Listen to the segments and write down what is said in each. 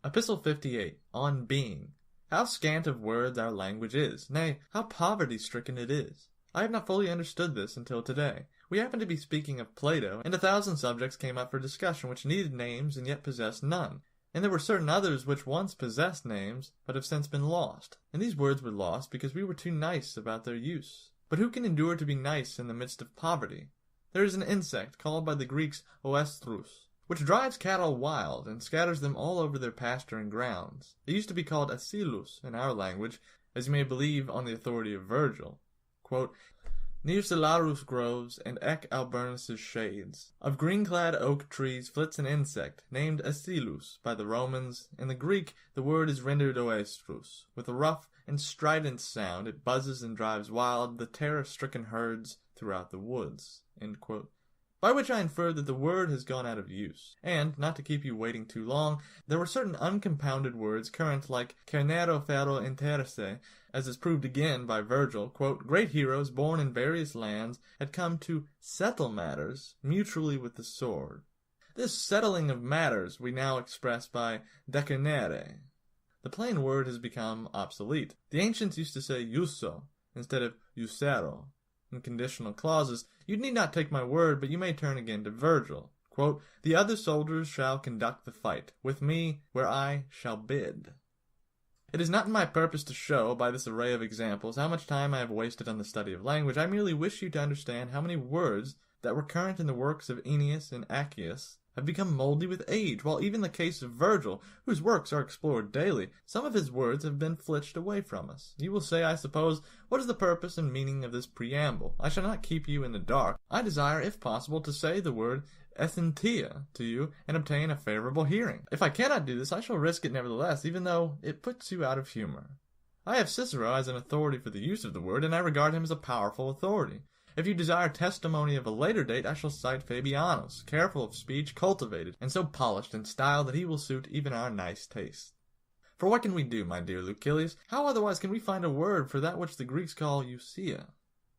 Epistle 58, on being. How scant of words our language is, nay, how poverty-stricken it is. I have not fully understood this until today. We happened to be speaking of Plato, and 1,000 subjects came up for discussion which needed names and yet possessed none. And there were certain others which once possessed names, but have since been lost. And these words were lost because we were too nice about their use. But who can endure to be nice in the midst of poverty? There is an insect called by the Greeks oestrus, which drives cattle wild and scatters them all over their pasturing grounds. It used to be called acilus in our language, as you may believe on the authority of Virgil. Quote, Near Silarus groves and Ec Alburnus' shades, of green-clad oak trees flits an insect, named acilus by the Romans. In the Greek, the word is rendered oestrus. With a rough and strident sound, it buzzes and drives wild the terror-stricken herds throughout the woods. End quote. By which I infer that the word has gone out of use. And, not to keep you waiting too long, there were certain uncompounded words current like cernero ferro interse, as is proved again by Virgil, quote, Great heroes born in various lands had come to settle matters mutually with the sword. This settling of matters we now express by decernere. The plain word has become obsolete. The ancients used to say iusso instead of iussero. In conditional clauses, you need not take my word, but you may turn again to Virgil. Quote, The other soldiers shall conduct the fight, with me where I shall bid. It is not in my purpose to show, by this array of examples, how much time I have wasted on the study of language. I merely wish you to understand how many words that were current in the works of Ennius and Accius have become moldy with age, while even in the case of Virgil, whose works are explored daily, some of his words have been flitched away from us. You will say, I suppose, what is the purpose and meaning of this preamble? I shall not keep you in the dark. I desire, if possible, to say the word essentia to you and obtain a favorable hearing. If I cannot do this, I shall risk it nevertheless, even though it puts you out of humor. I have Cicero as an authority for the use of the word, and I regard him as a powerful authority. If you desire testimony of a later date, I shall cite Fabianus, careful of speech, cultivated, and so polished in style that he will suit even our nice taste. For what can we do, my dear Lucilius? How otherwise can we find a word for that which the Greeks call ousia?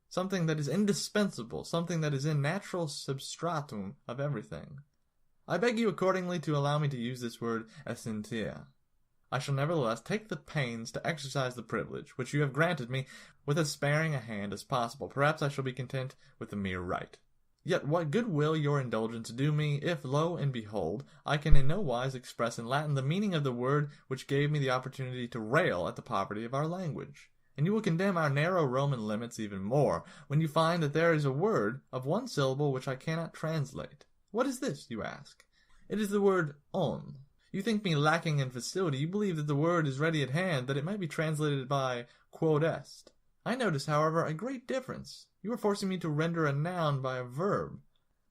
Something that is indispensable, something that is in natural substratum of everything. I beg you accordingly to allow me to use this word essentia. I shall nevertheless take the pains to exercise the privilege, which you have granted me, with as sparing a hand as possible. Perhaps I shall be content with the mere right. Yet what good will your indulgence do me, if, lo and behold, I can in no wise express in Latin the meaning of the word which gave me the opportunity to rail at the poverty of our language? And you will condemn our narrow Roman limits even more, when you find that there is a word of one syllable which I cannot translate. What is this, you ask? It is the word on. You think me lacking in facility. You believe that the word is ready at hand, that it might be translated by quod est. I notice, however, a great difference. You are forcing me to render a noun by a verb.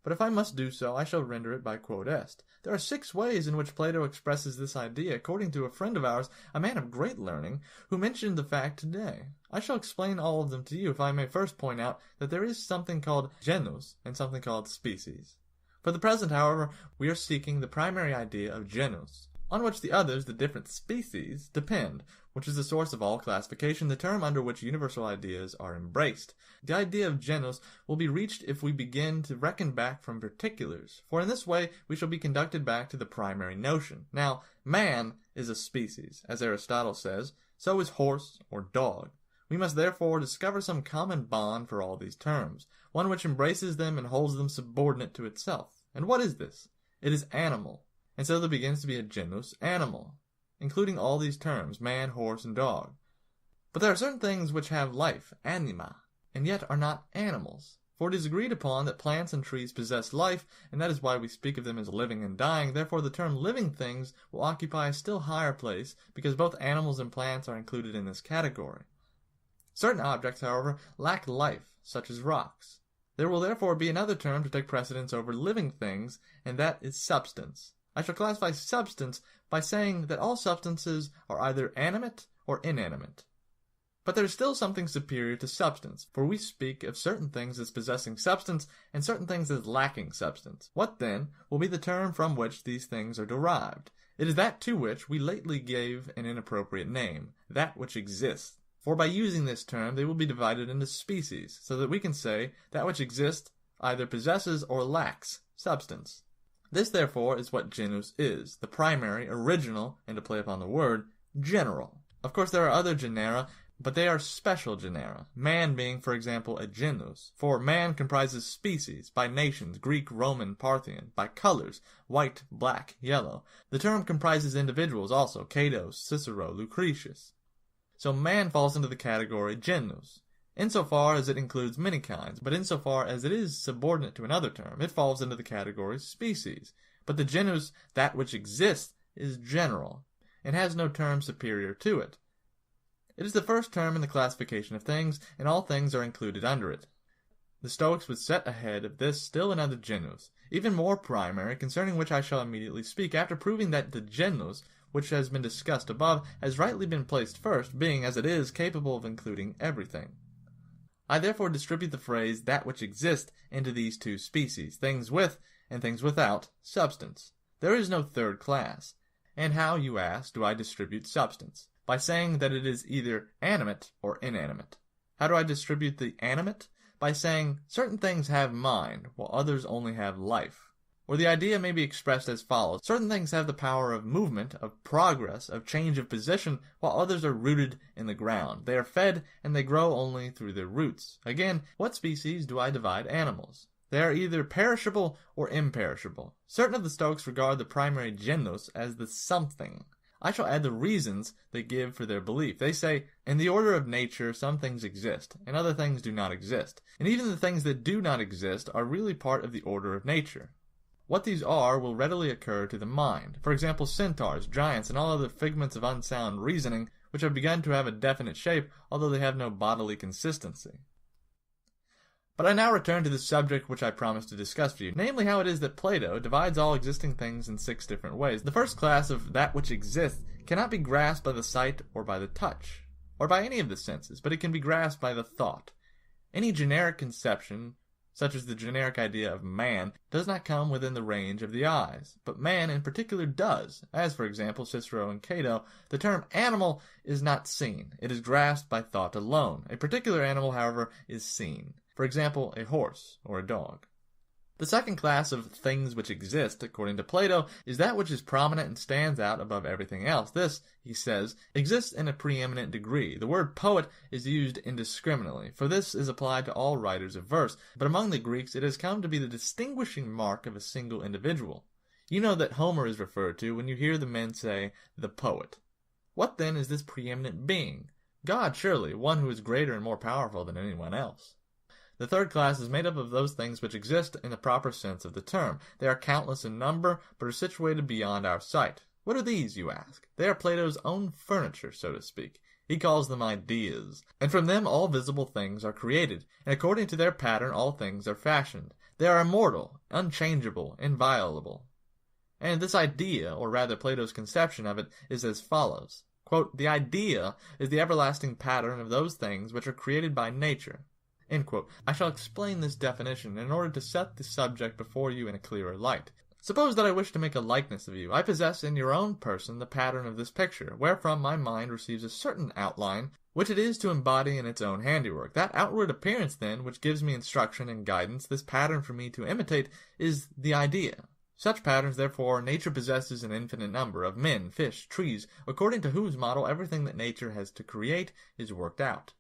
But if I must do so, I shall render it by quod est. There are 6 ways in which Plato expresses this idea, according to a friend of ours, a man of great learning, who mentioned the fact today. I shall explain all of them to you, if I may first point out that there is something called genus and something called species. For the present, however, we are seeking the primary idea of genus, on which the others, the different species, depend, which is the source of all classification, the term under which universal ideas are embraced. The idea of genus will be reached if we begin to reckon back from particulars, for in this way we shall be conducted back to the primary notion. Now, man is a species, as Aristotle says, so is horse or dog. We must therefore discover some common bond for all these terms, one which embraces them and holds them subordinate to itself. And what is this? It is animal. And so there begins to be a genus animal, including all these terms, man, horse, and dog. But there are certain things which have life, anima, and yet are not animals. For it is agreed upon that plants and trees possess life, and that is why we speak of them as living and dying. Therefore the term living things will occupy a still higher place, because both animals and plants are included in this category. Certain objects, however, lack life, such as rocks. There will therefore be another term to take precedence over living things, and that is substance. I shall classify substance by saying that all substances are either animate or inanimate. But there is still something superior to substance, for we speak of certain things as possessing substance and certain things as lacking substance. What, then, will be the term from which these things are derived? It is that to which we lately gave an inappropriate name, that which exists. For by using this term they will be divided into species, so that we can say that which exists either possesses or lacks substance. This, therefore, is what genus is, the primary, original, and to play upon the word, general. Of course, there are other genera, but they are special genera, man being, for example, a genus. For man comprises species, by nations, Greek, Roman, Parthian, by colors, white, black, yellow. The term comprises individuals also, Cato, Cicero, Lucretius. So man falls into the category genus, insofar as it includes many kinds, but insofar as it is subordinate to another term, it falls into the category species. But the genus, that which exists, is general, and has no term superior to it. It is the first term in the classification of things, and all things are included under it. The Stoics would set ahead of this still another genus, even more primary, concerning which I shall immediately speak, after proving that the genus, which has been discussed above, has rightly been placed first, being, as it is, capable of including everything. I therefore distribute the phrase, that which exists, into these two species, things with, and things without, substance. There is no third class. And how, you ask, do I distribute substance? By saying that it is either animate or inanimate. How do I distribute the animate? By saying certain things have mind, while others only have life. Or the idea may be expressed as follows. Certain things have the power of movement, of progress, of change of position, while others are rooted in the ground. They are fed, and they grow only through their roots. Again, what species do I divide animals? They are either perishable or imperishable. Certain of the Stoics regard the primary genus as the something. I shall add the reasons they give for their belief. They say, in the order of nature, some things exist, and other things do not exist. And even the things that do not exist are really part of the order of nature. What these are will readily occur to the mind. For example, centaurs, giants, and all other figments of unsound reasoning, which have begun to have a definite shape, although they have no bodily consistency. But I now return to the subject which I promised to discuss for you, namely how it is that Plato divides all existing things in 6 different ways. The first class of that which exists cannot be grasped by the sight or by the touch, or by any of the senses, but it can be grasped by the thought. Any generic conception, such as the generic idea of man, does not come within the range of the eyes, but man in particular does, as for example Cicero and Cato. The term animal is not seen, it is grasped by thought alone. A particular animal, however, is seen. For example, a horse or a dog. The second class of things which exist, according to Plato, is that which is prominent and stands out above everything else. This, he says, exists in a preeminent degree. The word poet is used indiscriminately, for this is applied to all writers of verse, but among the Greeks it has come to be the distinguishing mark of a single individual. You know that Homer is referred to when you hear the men say, the poet. What then is this preeminent being? God, surely, one who is greater and more powerful than anyone else. The third class is made up of those things which exist in the proper sense of the term. They are countless in number, but are situated beyond our sight. What are these, you ask? They are Plato's own furniture, so to speak. He calls them ideas. And from them all visible things are created, and according to their pattern all things are fashioned. They are immortal, unchangeable, inviolable. And this idea, or rather Plato's conception of it, is as follows. Quote, the idea is the everlasting pattern of those things which are created by nature. End quote. I shall explain this definition in order to set the subject before you in a clearer light. Suppose that I wish to make a likeness of you. I possess in your own person the pattern of this picture, wherefrom my mind receives a certain outline, which it is to embody in its own handiwork. That outward appearance, then, which gives me instruction and guidance, this pattern for me to imitate, is the idea. Such patterns, therefore, nature possesses an infinite number of men, fish, trees, according to whose model everything that nature has to create is worked out.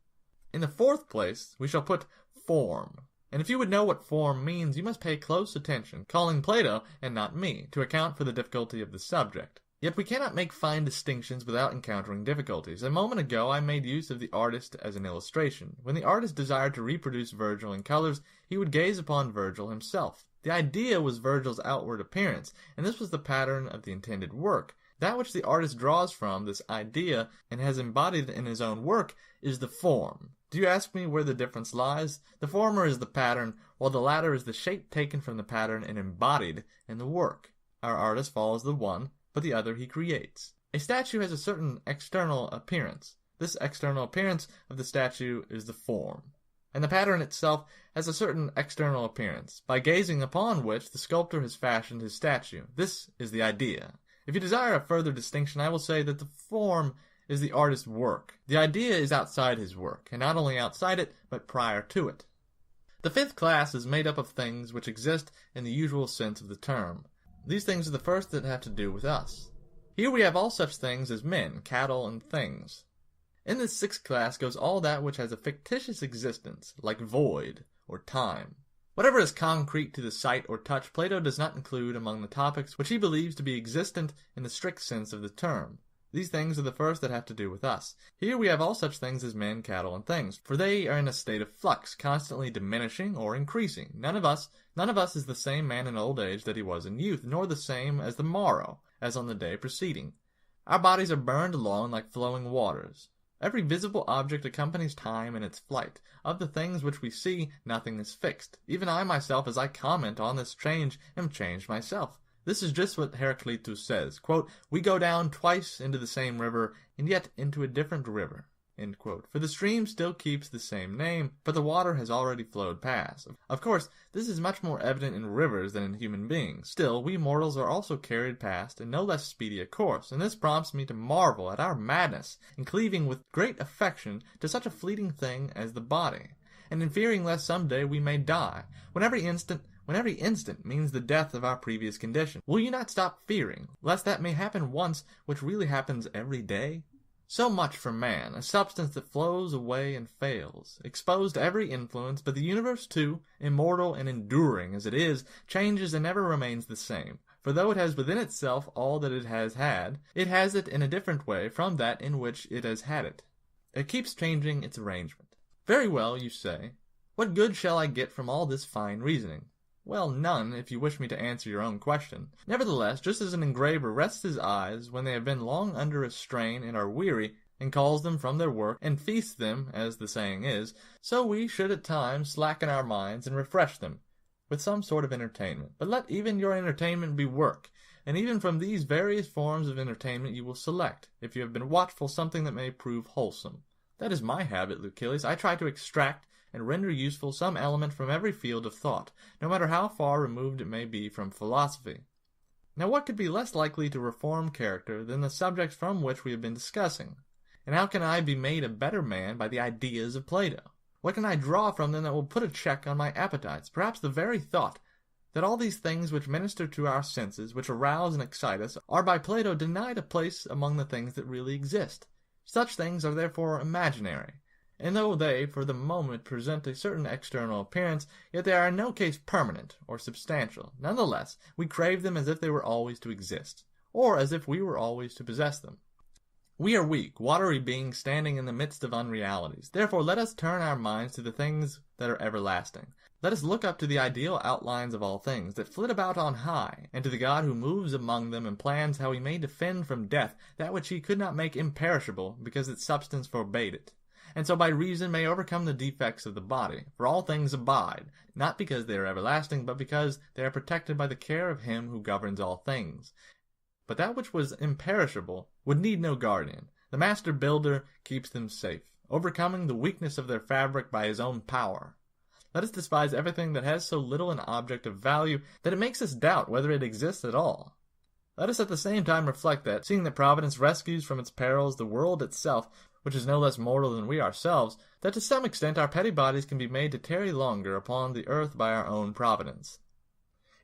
In the fourth place, we shall put form. And if you would know what form means, you must pay close attention, calling Plato, and not me, to account for the difficulty of the subject. Yet we cannot make fine distinctions without encountering difficulties. A moment ago I made use of the artist as an illustration. When the artist desired to reproduce Virgil in colors, he would gaze upon Virgil himself. The idea was Virgil's outward appearance, and this was the pattern of the intended work. That which the artist draws from this idea and has embodied in his own work is the form. Do you ask me where the difference lies? The former is the pattern, while the latter is the shape taken from the pattern and embodied in the work. Our artist follows the one, but the other he creates. A statue has a certain external appearance. This external appearance of the statue is the form. And the pattern itself has a certain external appearance, by gazing upon which the sculptor has fashioned his statue. This is the idea. If you desire a further distinction, I will say that the form is the artist's work. The idea is outside his work, and not only outside it, but prior to it. The fifth class is made up of things which exist in the usual sense of the term. These things are the first that have to do with us. Here we have all such things as men, cattle, and things. In this sixth class goes all that which has a fictitious existence, like void or time. Whatever is concrete to the sight or touch, Plato does not include among the topics which he believes to be existent in the strict sense of the term. These things are the first that have to do with us. Here we have all such things as men, cattle, and things, for they are in a state of flux, constantly diminishing or increasing. None of us is the same man in old age that he was in youth, nor the same as the morrow, as on the day preceding. Our bodies are burned along like flowing waters. Every visible object accompanies time in its flight. Of the things which we see, nothing is fixed. Even I myself, as I comment on this change, am changed myself. This is just what Heraclitus says, quote, "We go down twice into the same river, and yet into a different river," end quote. For the stream still keeps the same name, but the water has already flowed past. Of course, this is much more evident in rivers than in human beings. Still, we mortals are also carried past in no less speedy a course, and this prompts me to marvel at our madness in cleaving with great affection to such a fleeting thing as the body, and in fearing lest some day we may die, when every instant means the death of our previous condition. Will you not stop fearing, lest that may happen once which really happens every day? So much for man, a substance that flows away and fails, exposed to every influence, but the universe too, immortal and enduring as it is, changes and never remains the same. For though it has within itself all that it has had, it has it in a different way from that in which it has had it. It keeps changing its arrangement. Very well, you say. What good shall I get from all this fine reasoning? Well, none, if you wish me to answer your own question. Nevertheless, just as an engraver rests his eyes when they have been long under a strain and are weary, and calls them from their work, and feasts them, as the saying is, so we should at times slacken our minds and refresh them with some sort of entertainment. But let even your entertainment be work, and even from these various forms of entertainment you will select, if you have been watchful, something that may prove wholesome. That is my habit, Lucilius. I try to extract and render useful some element from every field of thought, no matter how far removed it may be from philosophy. Now what could be less likely to reform character than the subjects from which we have been discussing? And how can I be made a better man by the ideas of Plato? What can I draw from them that will put a check on my appetites? Perhaps the very thought that all these things which minister to our senses, which arouse and excite us, are by Plato denied a place among the things that really exist. Such things are therefore imaginary. And though they, for the moment, present a certain external appearance, yet they are in no case permanent or substantial. Nonetheless, we crave them as if they were always to exist, or as if we were always to possess them. We are weak, watery beings standing in the midst of unrealities. Therefore let us turn our minds to the things that are everlasting. Let us look up to the ideal outlines of all things that flit about on high, and to the God who moves among them and plans how he may defend from death that which he could not make imperishable because its substance forbade it, and so by reason may overcome the defects of the body. For all things abide, not because they are everlasting, but because they are protected by the care of him who governs all things. But that which was imperishable would need no guardian. The master builder keeps them safe, overcoming the weakness of their fabric by his own power. Let us despise everything that has so little an object of value that it makes us doubt whether it exists at all. Let us at the same time reflect that, seeing that Providence rescues from its perils the world itself, which is no less mortal than we ourselves, that to some extent our petty bodies can be made to tarry longer upon the earth by our own providence.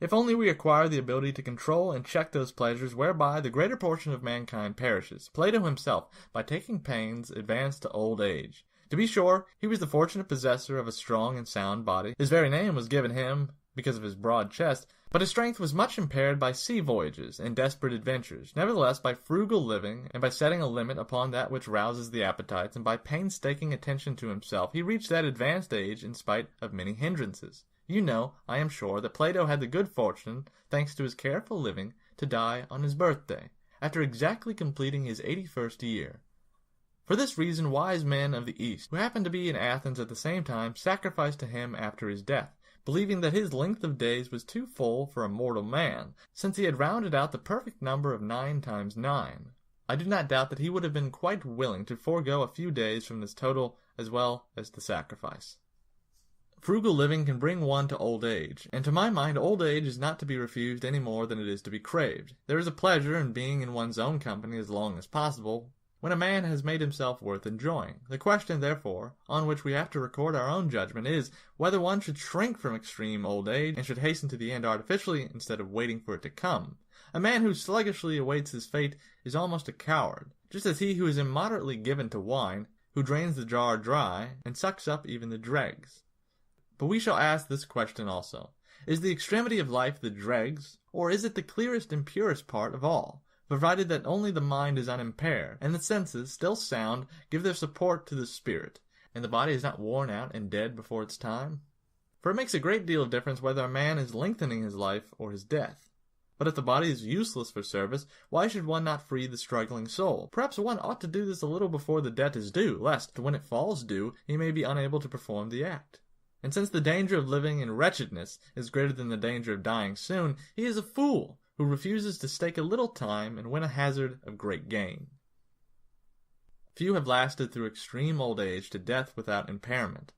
If only we acquire the ability to control and check those pleasures whereby the greater portion of mankind perishes. Plato himself, by taking pains, advanced to old age. To be sure, he was the fortunate possessor of a strong and sound body. His very name was given him because of his broad chest, but his strength was much impaired by sea voyages and desperate adventures. Nevertheless, by frugal living, and by setting a limit upon that which rouses the appetites, and by painstaking attention to himself, he reached that advanced age in spite of many hindrances. You know, I am sure, that Plato had the good fortune, thanks to his careful living, to die on his birthday, after exactly completing his 81st year. For this reason, wise men of the East, who happened to be in Athens at the same time, sacrificed to him after his death, believing that his length of days was too full for a mortal man, since he had rounded out the perfect number of 9 times 9. I do not doubt that he would have been quite willing to forego a few days from this total as well as the sacrifice. Frugal living can bring one to old age, and to my mind old age is not to be refused any more than it is to be craved. There is a pleasure in being in one's own company as long as possible, when a man has made himself worth enjoying. The question, therefore, on which we have to record our own judgment is whether one should shrink from extreme old age and should hasten to the end artificially instead of waiting for it to come. A man who sluggishly awaits his fate is almost a coward, just as he who is immoderately given to wine, who drains the jar dry and sucks up even the dregs. But we shall ask this question also. Is the extremity of life the dregs, or is it the clearest and purest part of all, provided that only the mind is unimpaired, and the senses, still sound, give their support to the spirit, and the body is not worn out and dead before its time? For it makes a great deal of difference whether a man is lengthening his life or his death. But if the body is useless for service, why should one not free the struggling soul? Perhaps one ought to do this a little before the debt is due, lest, when it falls due, he may be unable to perform the act. And since the danger of living in wretchedness is greater than the danger of dying soon, he is a fool who refuses to stake a little time and win a hazard of great gain. Few have lasted through extreme old age to death without impairment,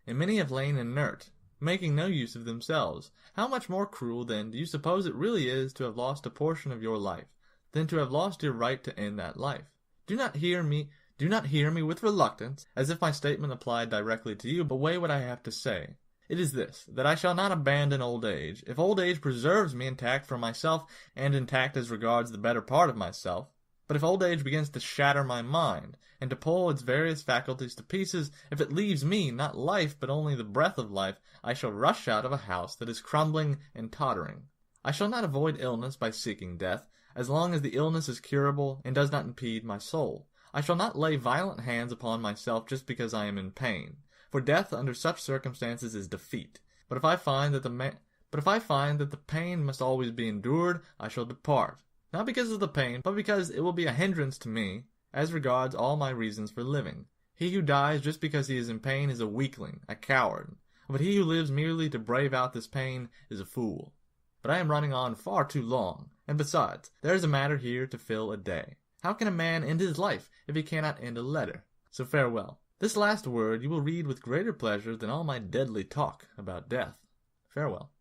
and many have lain inert, making no use of themselves. How much more cruel, then, do you suppose it really is to have lost a portion of your life, than to have lost your right to end that life? Do not hear me with reluctance, as if my statement applied directly to you, but weigh what I have to say. It is this, that I shall not abandon old age, if old age preserves me intact for myself, and intact as regards the better part of myself. But if old age begins to shatter my mind, and to pull its various faculties to pieces, if it leaves me not life, but only the breath of life, I shall rush out of a house that is crumbling and tottering. I shall not avoid illness by seeking death, as long as the illness is curable and does not impede my soul. I shall not lay violent hands upon myself just because I am in pain, for death under such circumstances is defeat. But if I find that the pain must always be endured, I shall depart, not because of the pain, but because it will be a hindrance to me, as regards all my reasons for living. He who dies just because he is in pain is a weakling, a coward, but he who lives merely to brave out this pain is a fool. But I am running on far too long, and besides, there is a matter here to fill a day. How can a man end his life if he cannot end a letter? So farewell. This last word you will read with greater pleasure than all my deadly talk about death. Farewell.